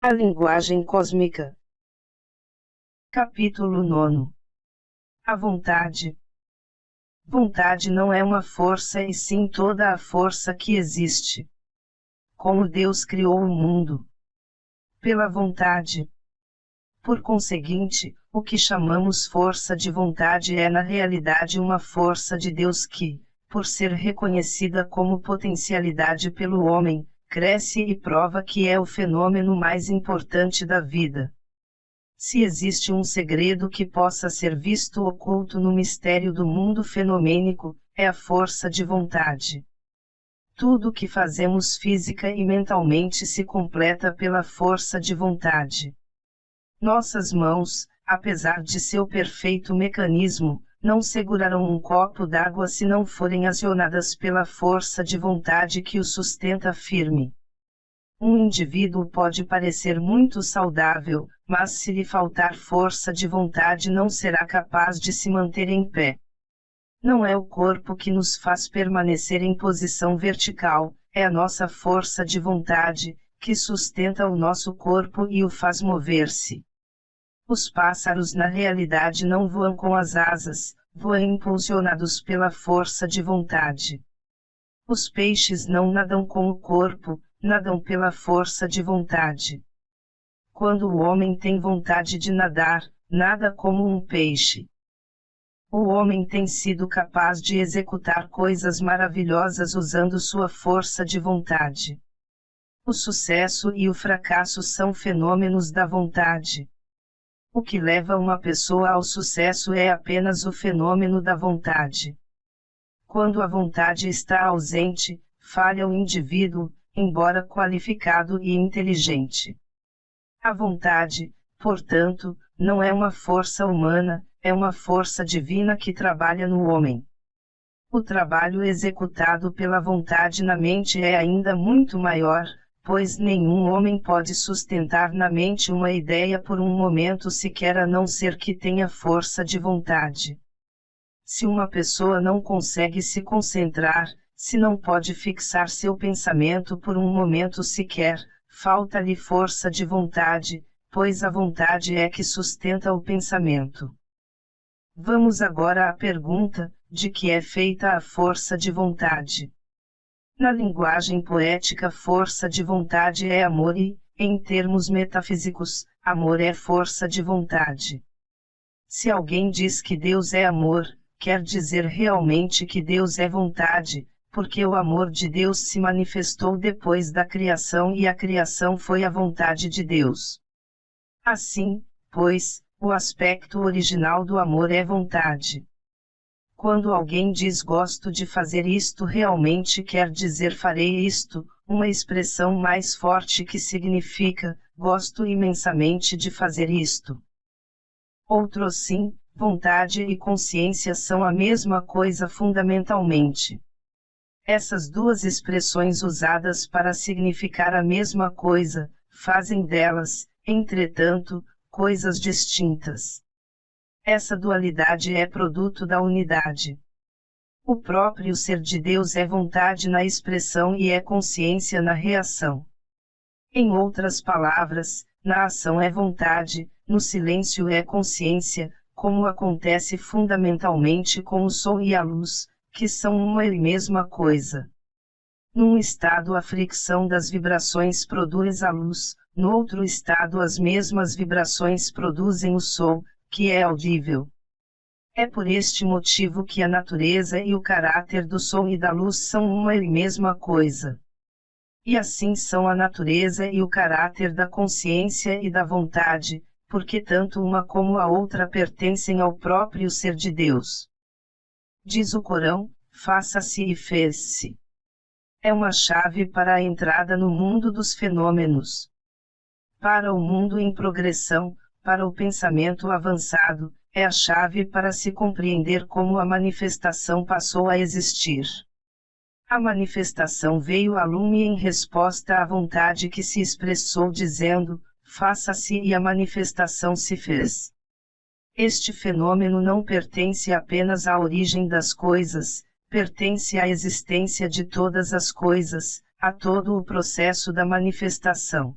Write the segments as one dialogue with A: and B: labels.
A: A linguagem cósmica. Capítulo 9. A vontade. Vontade não é uma força e sim toda a força que existe. Como Deus criou o mundo. Pela vontade. Por conseguinte, o que chamamos força de vontade é na realidade uma força de Deus que, por ser reconhecida como potencialidade pelo homem, cresce e prova que é o fenômeno mais importante da vida. Se existe um segredo que possa ser visto oculto no mistério do mundo fenomênico, é a força de vontade. Tudo o que fazemos física e mentalmente se completa pela força de vontade. Nossas mãos, apesar de seu perfeito mecanismo, não segurarão um copo d'água se não forem acionadas pela força de vontade que o sustenta firme. Um indivíduo pode parecer muito saudável, mas se lhe faltar força de vontade não será capaz de se manter em pé. Não é o corpo que nos faz permanecer em posição vertical, é a nossa força de vontade, que sustenta o nosso corpo e o faz mover-se. Os pássaros na realidade não voam com as asas, voam impulsionados pela força de vontade. Os peixes não nadam com o corpo, nadam pela força de vontade. Quando o homem tem vontade de nadar, nada como um peixe. O homem tem sido capaz de executar coisas maravilhosas usando sua força de vontade. O sucesso e o fracasso são fenômenos da vontade. O que leva uma pessoa ao sucesso é apenas o fenômeno da vontade. Quando a vontade está ausente, falha o indivíduo, embora qualificado e inteligente. A vontade, portanto, não é uma força humana, é uma força divina que trabalha no homem. O trabalho executado pela vontade na mente é ainda muito maior, pois nenhum homem pode sustentar na mente uma ideia por um momento sequer a não ser que tenha força de vontade. Se uma pessoa não consegue se concentrar, se não pode fixar seu pensamento por um momento sequer, falta-lhe força de vontade, pois a vontade é que sustenta o pensamento. Vamos agora à pergunta, de que é feita a força de vontade? Na linguagem poética, força de vontade é amor e, em termos metafísicos, amor é força de vontade. Se alguém diz que Deus é amor, quer dizer realmente que Deus é vontade, porque o amor de Deus se manifestou depois da criação e a criação foi a vontade de Deus. Assim, pois, o aspecto original do amor é vontade. Quando alguém diz gosto de fazer isto, realmente quer dizer farei isto, uma expressão mais forte que significa, gosto imensamente de fazer isto. Outro sim, vontade e consciência são a mesma coisa fundamentalmente. Essas duas expressões usadas para significar a mesma coisa, fazem delas, entretanto, coisas distintas. Essa dualidade é produto da unidade. O próprio ser de Deus é vontade na expressão e é consciência na reação. Em outras palavras, na ação é vontade, no silêncio é consciência, como acontece fundamentalmente com o som e a luz, que são uma e mesma coisa. Num estado a fricção das vibrações produz a luz, no outro estado as mesmas vibrações produzem o som, que é audível. É por este motivo que a natureza e o caráter do som e da luz são uma e mesma coisa. E assim são a natureza e o caráter da consciência e da vontade, porque tanto uma como a outra pertencem ao próprio ser de Deus. Diz o Corão, faça-se e fez-se. É uma chave para a entrada no mundo dos fenômenos. Para o mundo em progressão, para o pensamento avançado, é a chave para se compreender como a manifestação passou a existir. A manifestação veio a lume em resposta à vontade que se expressou dizendo, faça-se e a manifestação se fez. Este fenômeno não pertence apenas à origem das coisas, pertence à existência de todas as coisas, a todo o processo da manifestação.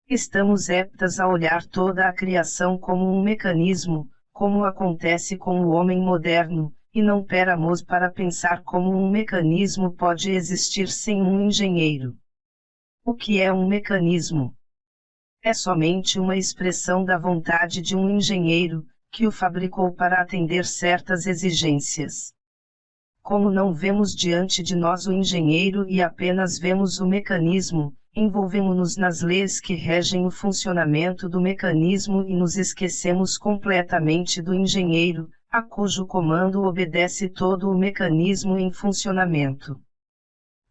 A: Estamos aptas a olhar toda a criação como um mecanismo, como acontece com o homem moderno, e não paramos para pensar como um mecanismo pode existir sem um engenheiro. O que é um mecanismo? É somente uma expressão da vontade de um engenheiro, que o fabricou para atender certas exigências. Como não vemos diante de nós o engenheiro e apenas vemos o mecanismo, envolvemos-nos nas leis que regem o funcionamento do mecanismo e nos esquecemos completamente do engenheiro, a cujo comando obedece todo o mecanismo em funcionamento.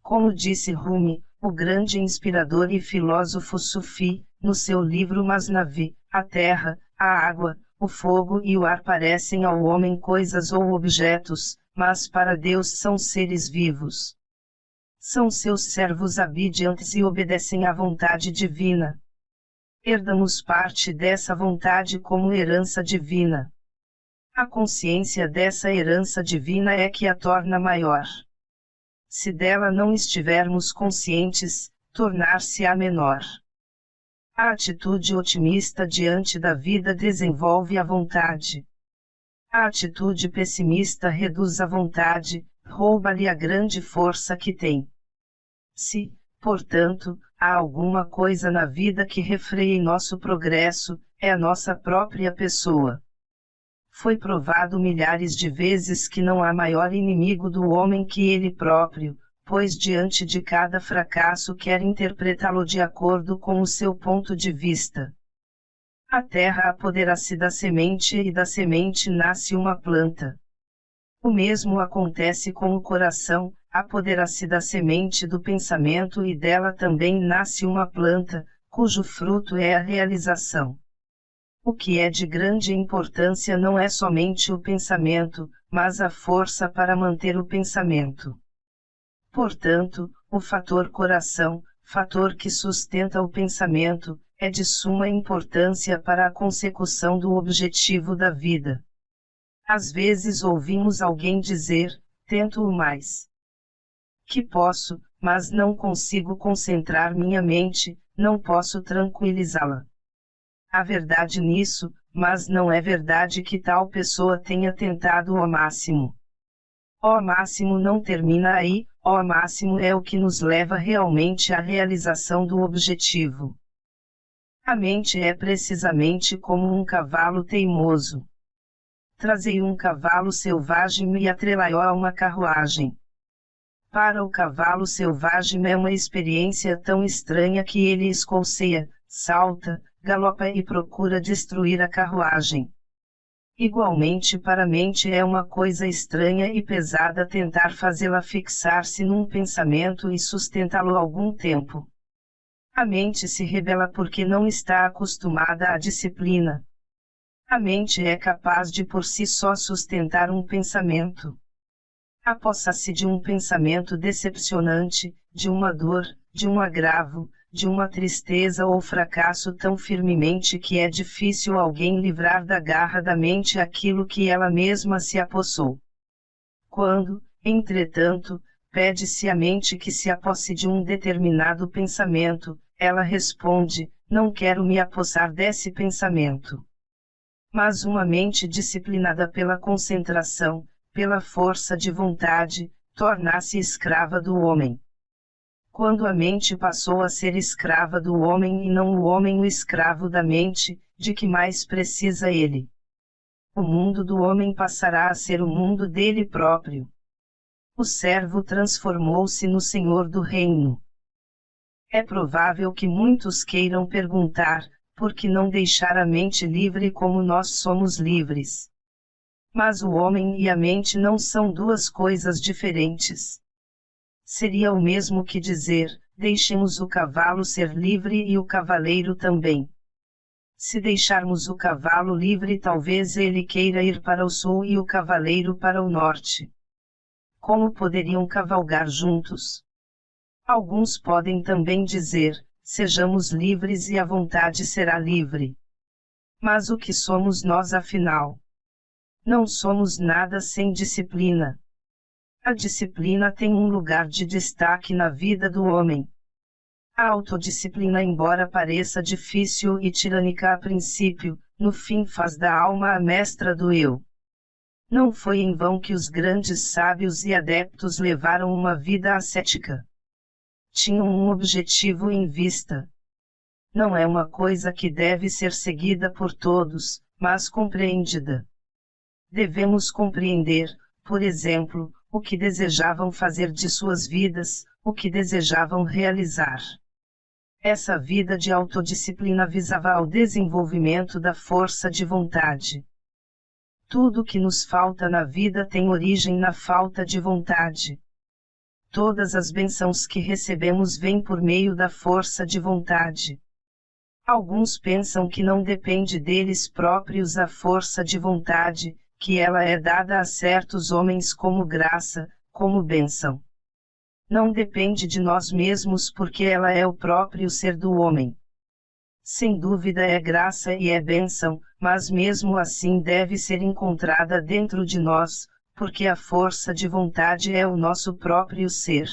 A: Como disse Rumi, o grande inspirador e filósofo sufi, no seu livro Masnavi, a terra, a água, o fogo e o ar parecem ao homem coisas ou objetos, mas para Deus são seres vivos. São seus servos obedientes e obedecem à vontade divina. Herdamos parte dessa vontade como herança divina. A consciência dessa herança divina é que a torna maior. Se dela não estivermos conscientes, tornar-se-á menor. A atitude otimista diante da vida desenvolve a vontade. A atitude pessimista reduz a vontade, rouba-lhe a grande força que tem. Se, portanto, há alguma coisa na vida que refreie nosso progresso, é a nossa própria pessoa. Foi provado milhares de vezes que não há maior inimigo do homem que ele próprio, pois diante de cada fracasso quer interpretá-lo de acordo com o seu ponto de vista. A terra apodera-se da semente e da semente nasce uma planta. O mesmo acontece com o coração, apodera-se da semente do pensamento e dela também nasce uma planta, cujo fruto é a realização. O que é de grande importância não é somente o pensamento, mas a força para manter o pensamento. Portanto, o fator coração, fator que sustenta o pensamento, é de suma importância para a consecução do objetivo da vida. Às vezes ouvimos alguém dizer, tento o mais que posso, mas não consigo concentrar minha mente, não posso tranquilizá-la. Há verdade nisso, mas não é verdade que tal pessoa tenha tentado ao máximo. O máximo não termina aí, o máximo é o que nos leva realmente à realização do objetivo. A mente é precisamente como um cavalo teimoso. Trazei um cavalo selvagem e atrelai-o a uma carruagem. Para o cavalo selvagem é uma experiência tão estranha que ele escolceia, salta, galopa e procura destruir a carruagem. Igualmente para a mente é uma coisa estranha e pesada tentar fazê-la fixar-se num pensamento e sustentá-lo algum tempo. A mente se rebela porque não está acostumada à disciplina. A mente é capaz de por si só sustentar um pensamento. Apossa-se de um pensamento decepcionante, de uma dor, de um agravo, de uma tristeza ou fracasso tão firmemente que é difícil alguém livrar da garra da mente aquilo que ela mesma se apossou. Quando, entretanto, pede-se à mente que se aposse de um determinado pensamento, ela responde, não quero me apossar desse pensamento. Mas uma mente disciplinada pela concentração, pela força de vontade, torna-se escrava do homem. Quando a mente passou a ser escrava do homem e não o homem o escravo da mente, de que mais precisa ele? O mundo do homem passará a ser o mundo dele próprio. O servo transformou-se no senhor do reino. É provável que muitos queiram perguntar, por que não deixar a mente livre como nós somos livres? Mas o homem e a mente não são duas coisas diferentes. Seria o mesmo que dizer, deixemos o cavalo ser livre e o cavaleiro também. Se deixarmos o cavalo livre, talvez ele queira ir para o sul e o cavaleiro para o norte. Como poderiam cavalgar juntos? Alguns podem também dizer, sejamos livres e a vontade será livre. Mas o que somos nós afinal? Não somos nada sem disciplina. A disciplina tem um lugar de destaque na vida do homem. A autodisciplina, embora pareça difícil e tirânica a princípio, no fim faz da alma a mestra do eu. Não foi em vão que os grandes sábios e adeptos levaram uma vida ascética. Tinham um objetivo em vista. Não é uma coisa que deve ser seguida por todos, mas compreendida. Devemos compreender, por exemplo, o que desejavam fazer de suas vidas, o que desejavam realizar. Essa vida de autodisciplina visava ao desenvolvimento da força de vontade. Tudo que nos falta na vida tem origem na falta de vontade. Todas as bênçãos que recebemos vêm por meio da força de vontade. Alguns pensam que não depende deles próprios a força de vontade, que ela é dada a certos homens como graça, como bênção. Não depende de nós mesmos porque ela é o próprio ser do homem. Sem dúvida é graça e é bênção, mas mesmo assim deve ser encontrada dentro de nós, porque a força de vontade é o nosso próprio ser.